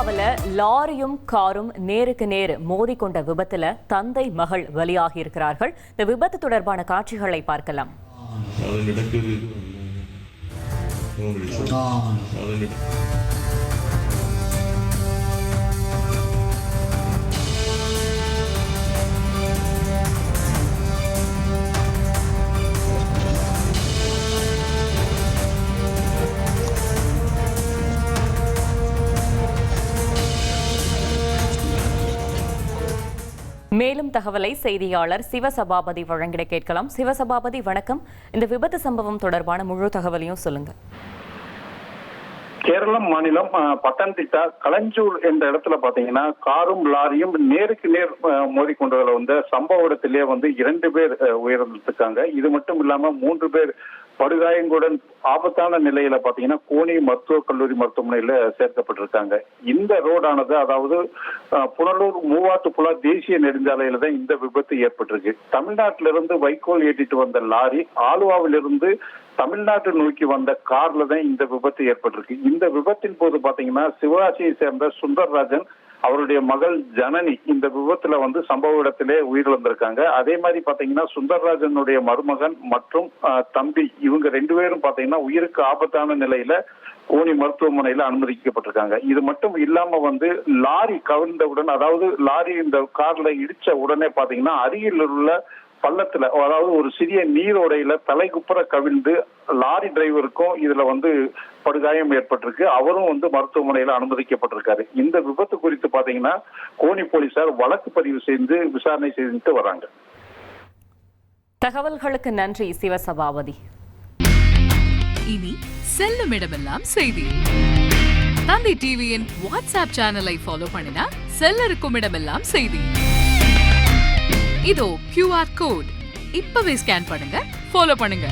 கேரளாவில் லாரியும் காரும் நேருக்கு நேர் மோதிக்கொண்ட விபத்துல தந்தை மகள் பலியாகி இருக்கிறார்கள். இந்த விபத்து தொடர்பான காட்சிகளை பார்க்கலாம். மேலும் தகவலை செய்தியாளர் சிவசபாபதி வழங்கிட கேட்கலாம். சிவசபாபதி வணக்கம். இந்த விபத்து சம்பவம் தொடர்பான முழு தகவலையும் சொல்லுங்க. கேரளம் மாநிலம் பத்தனந்திட்டா களஞ்சூர் என்ற இடத்துல பாத்தீங்கன்னா காரும் லாரியும் நேருக்கு நேர் மோதிக்கொண்டதுல வந்து சம்பவ இடத்திலேயே 2 பேர் உயிரிழந்திருக்காங்க. இது மட்டும் இல்லாம 3 பேர் படுகாயங்களுடன் ஆபத்தான நிலையில பாத்தீங்கன்னா கோனி மருத்துவக் கல்லூரி மருத்துவமனையில சேர்க்கப்பட்டிருக்காங்க. இந்த ரோடானது அதாவது புனலூர் மூவாட்டுப்புழா தேசிய நெடுஞ்சாலையில தான் இந்த விபத்து ஏற்பட்டிருக்கு. தமிழ்நாட்டிலிருந்து வைக்கோல் ஏற்றிட்டு வந்த லாரி ஆலுவாவிலிருந்து தமிழ்நாட்டை நோக்கி வந்த கார்ல தான் இந்த விபத்து ஏற்பட்டிருக்கு. இந்த விபத்தின் போது பாத்தீங்கன்னா சிவகாசியை சேர்ந்த சுந்தர்ராஜன் அவருடைய மகள் ஜனனி இந்த விபத்துல சம்பவ இடத்திலே உயிரிழந்திருக்காங்க. அதே மாதிரி பாத்தீங்கன்னா சுந்தர்ராஜனுடைய மருமகன் மற்றும் தம்பி இவங்க 2 பேரும் பாத்தீங்கன்னா உயிருக்கு ஆபத்தான நிலையில கோனி மருத்துவமனையில அனுமதிக்கப்பட்டிருக்காங்க. இது மட்டும் இல்லாம லாரி கவிழ்ந்தவுடன், அதாவது லாரி இந்த கார்ல இடிச்ச உடனே பாத்தீங்கன்னா அருகில் உள்ள பள்ளத்துல, அதாவது ஒரு சிறிய நீரோடையில தலைகுப்புற கவிழ்ந்து லாரி டிரைவருக்கும் இதுல படுகாயம் ஏற்பட்டிருக்கு. அவரும் மருத்துவமனையில அனுமதிக்கப்பட்டிருக்காரு. இந்த விபத்து குறித்து பாத்தீங்கன்னா கோனி போலீசார் வழக்கு பதிவு செய்து விசாரணை செய்துட்டு வராங்க. தகவல்களுக்கு நன்றி சிவசபாபதி. இனி செல்லும் இடமெல்லாம் செய்தி. தந்தை டிவியின் வாட்ஸ்அப் சேனலை ஃபாலோ பண்ணினா செல்ல இருக்கும் இடமெல்லாம் செய்தி. இதோ QR கோட் இப்பவே ஸ்கேன் பண்ணுங்க, ஃபாலோ பண்ணுங்க.